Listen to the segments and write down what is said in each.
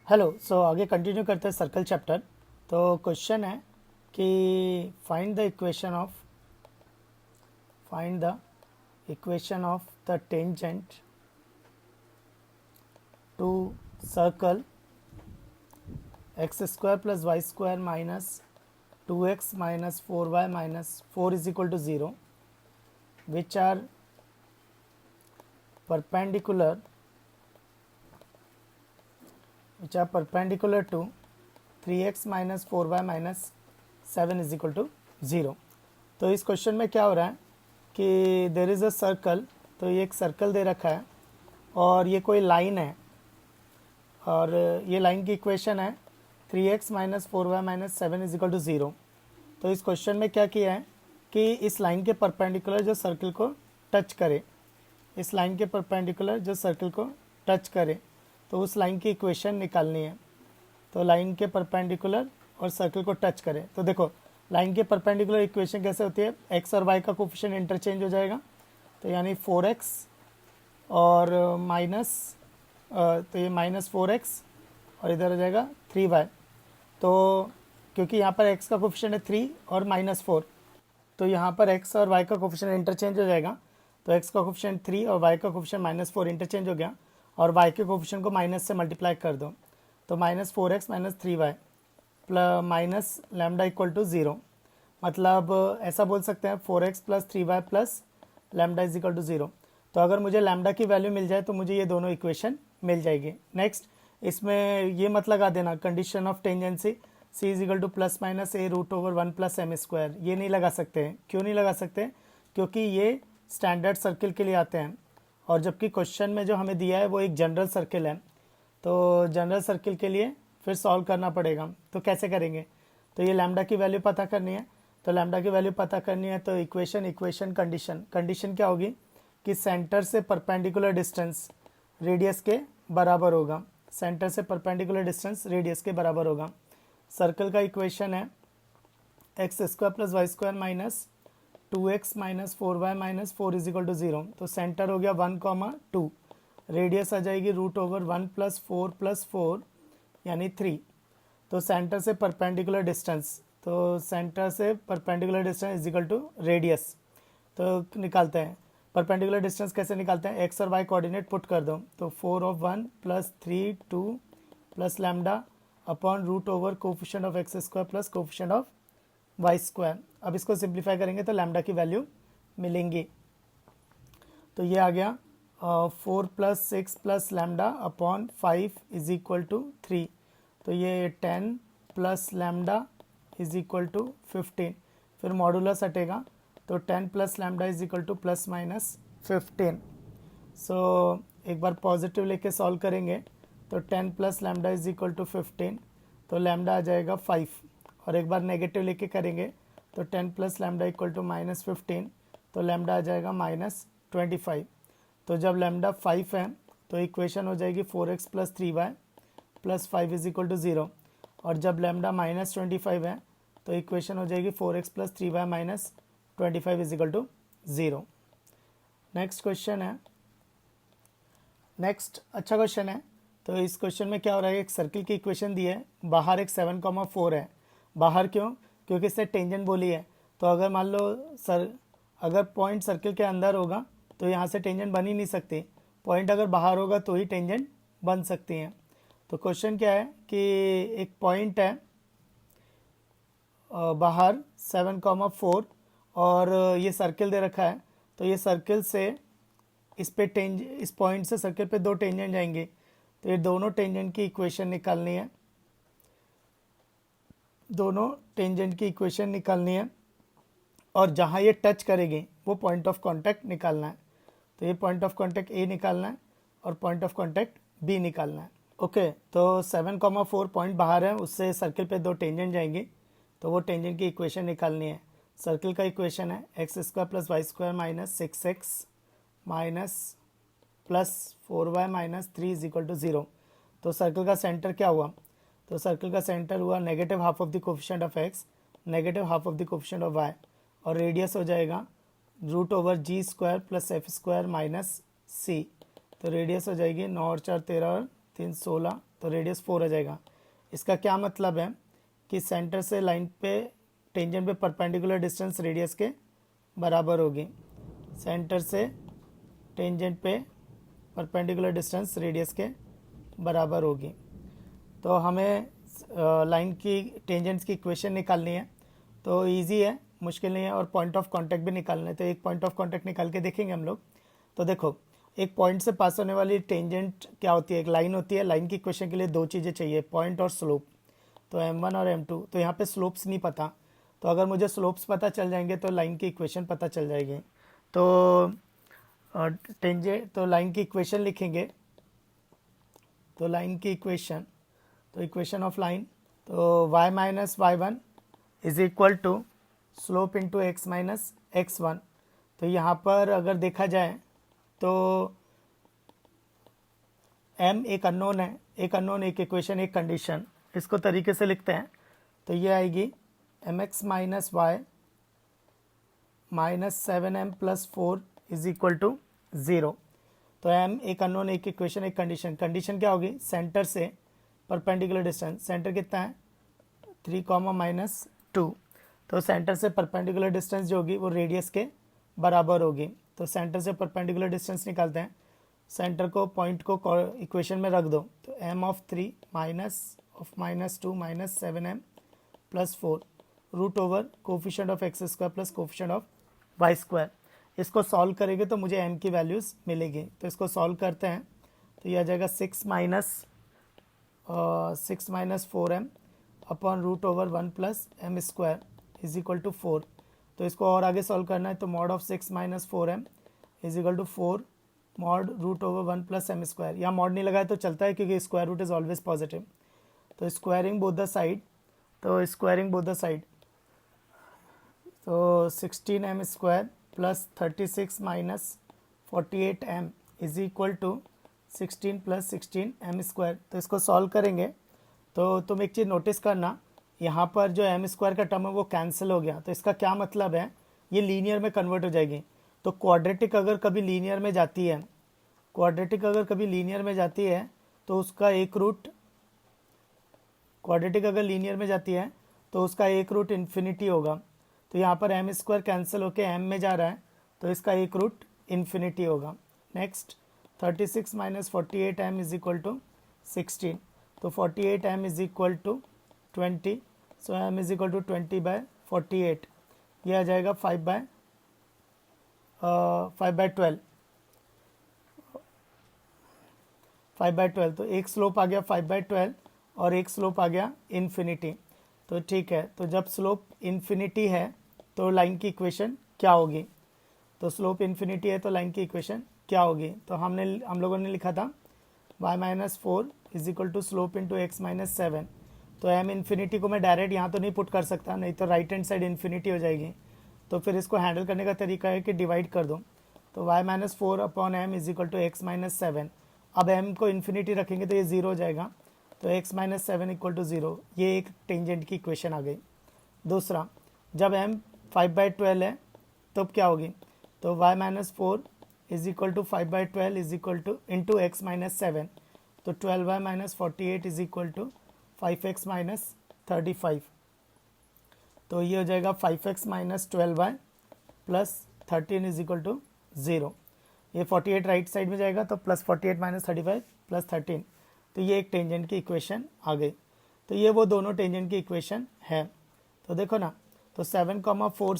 Hello. आगे continue करते हैं सर्कल चैप्टर। तो क्वेश्चन है कि find the equation of the tangent to circle x square plus y square minus 2x minus 4y minus 4 is equal to 0 which are perpendicular to 3x minus 4y minus 7 is equal to 0। तो इस question में क्या हो रहा है कि there is a circle. तो ये एक सर्कल दे रखा है और ये कोई लाइन है और ये लाइन की इक्वेशन है 3x minus 4y minus 7 is equal to 0। तो इस क्वेश्चन में क्या किया है कि इस लाइन के परपेंडिकुलर जो सर्कल को टच करे, इस लाइन के परपेंडिकुलर जो सर्कल को टच करे तो उस लाइन की इक्वेशन निकालनी है। तो लाइन के परपेंडिकुलर और सर्कल को टच करे तो देखो लाइन के परपेंडिकुलर इक्वेशन कैसे होती है, एक्स और वाई का कोफिशिएंट इंटरचेंज हो जाएगा। तो यानी 4x और माइनस तो ये माइनस 4x और इधर हो जाएगा 3y। तो क्योंकि यहाँ पर x का कोफिशिएंट है 3 और माइनस 4, तो यहाँ पर x और y का कोफिशिएंट इंटरचेंज हो जाएगा। तो x का कोफिशिएंट 3 और y का कोफिशिएंट माइनस 4 इंटरचेंज हो गया और y के कोफिशिएंट को माइनस से मल्टीप्लाई कर दो। तो minus 4x minus 3y plus minus lambda equal to 0। मतलब ऐसा बोल सकते हैं 4x plus 3y plus lambda is equal to 0। तो अगर मुझे लैम्डा की वैल्यू मिल जाए तो मुझे ये दोनों इक्वेशन मिल जाएगी। नेक्स्ट इसमें ये मत लगा देना condition of tangency c is equal to plus minus a root over 1 plus m square, ये नहीं लगा सकते हैं। क्यों नहीं लगा सकते? क्योंकि ये स्टैंडर्ड सर्किल के लिए आते हैं और जबकि क्वेश्चन में जो हमें दिया है वो एक जनरल सर्किल है। तो जनरल सर्किल के लिए फिर सॉल्व करना पड़ेगा। तो कैसे करेंगे? तो ये लैम्डा की वैल्यू पता करनी है। तो लैम्डा की वैल्यू पता करनी है तो इक्वेशन कंडीशन क्या होगी कि सेंटर से परपेंडिकुलर डिस्टेंस रेडियस के बराबर होगा। सेंटर से परपेंडिकुलर डिस्टेंस रेडियस के बराबर होगा। सर्कल का इक्वेशन है x square plus y square minus 2x minus 4y minus 4 is equal to 0। तो सेंटर हो गया 1,2, रेडियस आ जाएगी रूट ओवर 1 प्लस 4 यानी 3। तो सेंटर से परपेंडिकुलर डिस्टेंस, तो सेंटर से perpendicular distance is equal to radius. तो निकालते हैं परपेंडिकुलर डिस्टेंस कैसे निकालते हैं, एक्स और वाई कोऑर्डिनेट पुट कर दो। तो 4 of 1 plus 3 2 plus lambda upon root over coefficient of x square plus coefficient of y square. अब इसको सिंप्लीफाई करेंगे तो लैम्डा की वैल्यू मिलेंगी। तो ये आ गया 4 plus 6 plus lambda upon 5 is equal to 3। तो ये 10 plus lambda is equal to 15। फिर मॉडुलस हटेगा तो 10 plus lambda is equal to plus minus 15। So एक बार पॉजिटिव लेके सॉल्व करेंगे तो 10 plus lambda is equal to 15, तो लैम्डा आ जाएगा 5। और एक बार नेगेटिव लेके करेंगे तो 10 plus lambda equal to minus 15, तो लैम्डा आ जाएगा माइनस 25। तो जब लैम्डा 5 है तो इक्वेशन हो जाएगी 4x plus 3y plus 5 is equal to 0। और जब लैम्डा माइनस 25 है तो इक्वेशन हो जाएगी 4x plus 3y minus 25 is equal to 0। Next question है, नेक्स्ट अच्छा क्वेश्चन है। तो इस क्वेश्चन में क्या हो रहा है, एक सर्किल की इक्वेशन दी है, बाहर एक 7,4 है। बाहर क्यों? क्योंकि इससे टेंजेंट बोली है। तो अगर मान लो अगर पॉइंट सर्किल के अंदर होगा तो यहाँ से टेंजेंट बन ही नहीं सकती। पॉइंट अगर बाहर होगा तो ही टेंजेंट बन सकती हैं। तो क्वेश्चन क्या है कि एक पॉइंट है बाहर 7,4 और ये सर्किल दे रखा है। तो ये सर्किल से इस पॉइंट से सर्किल पे दो टेंजेंट जाएंगे। तो ये दोनों टेंजेंट की इक्वेशन निकालनी है, दोनों टेंजेंट की इक्वेशन निकालनी है और जहाँ ये टच करेगी वो पॉइंट ऑफ कांटेक्ट निकालना है। तो ये पॉइंट ऑफ कांटेक्ट ए निकालना है और पॉइंट ऑफ कांटेक्ट बी निकालना है। ओके, तो 7,4 पॉइंट बाहर है, उससे सर्किल पे दो टेंजेंट जाएंगी। तो वो टेंजेंट की इक्वेशन निकालनी है। सर्किल का इक्वेशन है x square plus y square minus 6x minus plus 4y minus 3 is equal to 0। तो सर्किल का सेंटर क्या हुआ? तो सर्किल का सेंटर हुआ negative half of the coefficient of x, negative half of the coefficient of y, और radius हो जाएगा root over g square plus f square minus c. तो रेडियस हो जाएगी 9 और 4 13 और 3 16 तो रेडियस 4 आ जाएगा। इसका क्या मतलब है कि सेंटर से लाइन पे टेंजेंट पे परपेंडिकुलर डिस्टेंस रेडियस के बराबर होगी। सेंटर से टेंजेंट पे परपेंडिकुलर डिस्टेंस रेडियस के बराबर होगी। तो हमें लाइन की टेंजेंट्स की इक्वेशन निकालनी है, तो इजी है, मुश्किल नहीं है। और पॉइंट ऑफ कांटेक्ट भी निकालना है, तो एक पॉइंट ऑफ कांटेक्ट निकाल के देखेंगे हम लोग। तो देखो, एक पॉइंट से पास होने वाली टेंजेंट क्या होती है, एक लाइन होती है। लाइन की इक्वेशन के लिए दो चीज़ें चाहिए, पॉइंट और स्लोप। तो m1 और m2, तो यहाँ पे स्लोप्स नहीं पता, तो अगर मुझे स्लोप्स पता चल जाएंगे तो लाइन की इक्वेशन पता चल जाएगी। तो तो लाइन की इक्वेशन लिखेंगे, तो लाइन की इक्वेशन, तो इक्वेशन ऑफ लाइन, तो y minus y1 is equal to slope into x minus x1। तो यहाँ पर अगर देखा जाए तो m एक अननोन है, एक अननोन, एक इक्वेशन, एक कंडीशन। इसको तरीके से लिखते हैं, तो ये आएगी mx minus y minus 7m plus 4 is equal to 0। तो m एक अननोन, एक इक्वेशन, एक कंडीशन। कंडीशन क्या होगी, सेंटर से परपेंडिकुलर डिस्टेंस, सेंटर कितना है 3 माइनस 2। तो सेंटर से परपेंडिकुलर डिस्टेंस जो होगी वो रेडियस के बराबर होगी। तो सेंटर से परपेंडिकुलर डिस्टेंस निकालते हैं, सेंटर को, पॉइंट को इक्वेशन में रख दो, तो m of 3 minus 2 minus 7m plus 4 root over coefficient of x square plus coefficient of y square. इसको सॉल्व करेंगे तो मुझे m की वैल्यूज़ मिलेगी। तो इसको सॉल्व करते हैं, तो ये आ जाएगा 6 minus 4m upon root over 1 plus m square is equal to 4। तो इसको और आगे सॉल्व करना है, तो mod of 6 minus 4m is equal to 4 mod root over 1 plus m square. यहाँ मॉड नहीं लगाए तो चलता है क्योंकि square root is always positive. तो स्क्वायरिंग बोथ द साइड, तो स्क्वायरिंग बोथ द साइड, तो 16m square plus 36 minus 48m is equal to 16 plus 16m square. तो इसको सॉल्व करेंगे तो तुम एक चीज़ नोटिस करना, यहाँ पर जो m स्क्वायर का टर्म है वो कैंसिल हो गया। तो इसका क्या मतलब है, ये लीनियर में कन्वर्ट हो जाएगी। तो क्वाड्रेटिक अगर कभी लीनियर में जाती है, क्वाड्रेटिक अगर कभी लीनियर में जाती है तो उसका एक रूट, क्वाड्रेटिक अगर लीनियर में जाती है तो उसका एक रूट इन्फिनिटी होगा। तो यहाँ पर m स्क्वायर कैंसिल होके m में जा रहा है, तो इसका एक रूट इन्फिनिटी होगा। Next 36 minus 48m is equal to 16। तो 48m is equal to 20, so m is equal to 20 by 48। ये आ जाएगा 5 बाय 12, 5 बाय 12। तो एक स्लोप आ गया 5 बाय 12 और एक स्लोप आ गया इन्फिनिटी। तो ठीक है, तो जब स्लोप इन्फिनिटी है तो लाइन की इक्वेशन क्या होगी, तो स्लोप इन्फिनिटी है तो लाइन की इक्वेशन क्या होगी। तो हम लोगों ने लिखा था y minus 4 is equal to slope into x minus 7। तो m इन्फिनिटी को मैं डायरेक्ट यहाँ तो नहीं पुट कर सकता, नहीं तो राइट हैंड साइड इन्फिनिटी हो जाएगी। तो फिर इसको हैंडल करने का तरीका है कि डिवाइड कर दो, तो y minus 4 upon m is equal to x minus 7। अब m को इन्फिनिटी रखेंगे तो ये 0 हो जाएगा, तो x माइनस 7 इक्वल टू 0। ये एक टेंजेंट की इक्वेशन आ गई। दूसरा, जब m 5 बाई 12 है तब क्या होगी, तो y minus 4 is equal to 5 by 12 is equal to into x minus 7। तो 12y minus 48 is equal to 5x minus 35। तो ये हो जाएगा 5x minus 12y plus 13 is equal to 0। ये 48 राइट साइड में जाएगा, तो प्लस 48 माइनस 35 प्लस 13। तो ये एक टेंजेंट की इक्वेशन आ गई। तो ये वो दोनों टेंजेंट की इक्वेशन है। तो देखो ना, तो 7,4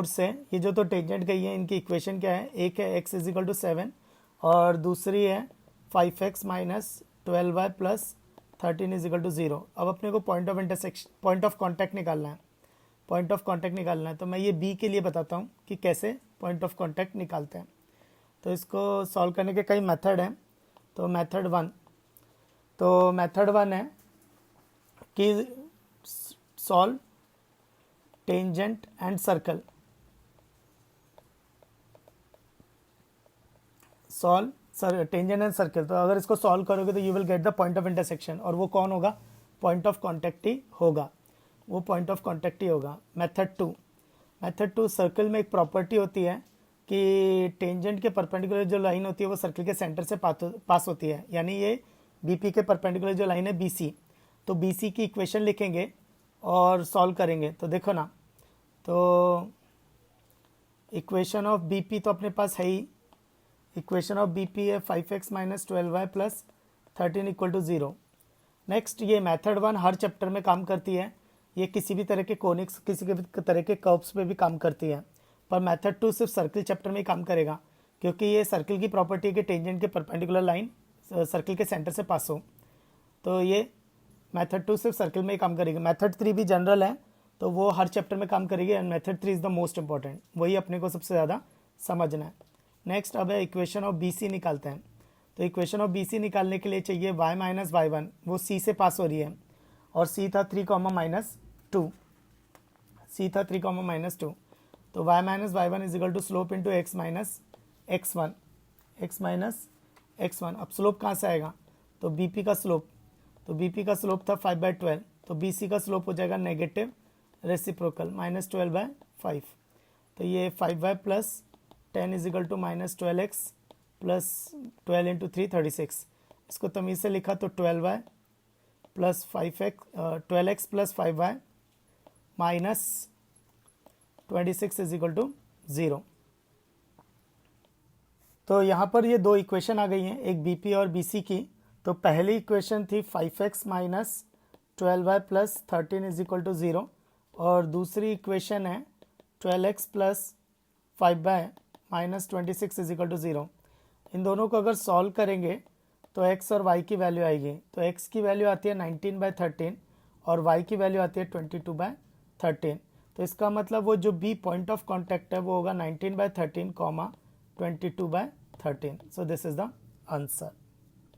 से ये जो तो टेंजेंट गई है, इनकी इक्वेशन क्या है, एक है x इज इक्वल टू 7 और दूसरी है 5x minus 12y plus 13 is equal to 0। अब अपने को point of intersection, point of contact निकालना है, पॉइंट ऑफ कांटेक्ट निकालना है। तो मैं ये b के लिए बताता हूँ कि कैसे पॉइंट ऑफ कांटेक्ट निकालते हैं। तो इसको सॉल्व करने के कई मेथड हैं। तो मेथड 1 है कि solve tangent and circle, solve tangent and circle. तो अगर इसको सॉल्व करोगे तो you will get the point of intersection, और वो कौन होगा, पॉइंट ऑफ कांटेक्ट ही होगा, वो पॉइंट ऑफ कांटेक्ट ही होगा। मेथड 2, सर्कल में एक प्रॉपर्टी होती है कि टेंजेंट के परपेंडिकुलर जो लाइन होती है वो सर्कल के सेंटर से पास होती है, यानी ये बीपी के परपेंडिकुलर जो लाइन है बीसी, तो बीसी की इक्वेशन लिखेंगे और सॉल्व करेंगे। तो देखो ना, तो इक्वेशन ऑफ बीपी तो अपने पास है ही, इक्वेशन ऑफ बीपी है 5x minus 12y plus 13 equal to 0। Next, ये मेथड 1 हर चैप्टर में काम करती है, ये किसी भी तरह के कोनिक्स, किसी भी तरह के कर्व्स पे भी काम करती है, पर मेथड 2 सिर्फ सर्कल चैप्टर में ही काम करेगा, क्योंकि ये सर्कल की प्रॉपर्टी है कि टेंजेंट के परपेंडिकुलर लाइन सर्कल के सेंटर से पास हो। तो ये मेथड 2 सिर्फ सर्कल में ही काम करेगी। मेथड 3 भी जनरल है, तो वो हर चैप्टर में काम करेगी, and method 3 is the most important, वही अपने को सबसे ज़्यादा समझना है। नेक्स्ट, अब है इक्वेशन ऑफ बी सी निकालते हैं। तो इक्वेशन ऑफ बी सी निकालने के लिए चाहिए y माइनस y1, वो c से पास हो रही है, और c था 3 माइनस 2, c था 3 माइनस 2। तो y minus y1 is equal to slope into x minus x1, x minus x1। अब स्लोप कहाँ से आएगा, तो bp का स्लोप, तो bp का स्लोप था 5/12, तो bc का स्लोप हो जाएगा नेगेटिव रेसिप्रोकल माइनस 12/5। तो ये 5y plus 10 is equal to minus 12x plus 12 into 3 36। इसको तमीज़ से लिखा तो 12y plus 5x 12x plus 5y minus 26 is equal to 0। तो यहाँ पर ये दो इक्वेशन आ गई हैं, एक बीपी और बीसी की। तो पहली इक्वेशन थी 5x minus 12y plus 13 is equal to 0, और दूसरी इक्वेशन है 12x plus 5y minus 26 is equal to 0। इन दोनों को अगर सॉल्व करेंगे तो x और y की वैल्यू आएगी। तो x की वैल्यू आती है 19/13 और y की वैल्यू आती है 22/13। तो इसका मतलब वो जो b पॉइंट ऑफ कॉन्टैक्ट है वो होगा 19/13, 22/13। So this is the answer.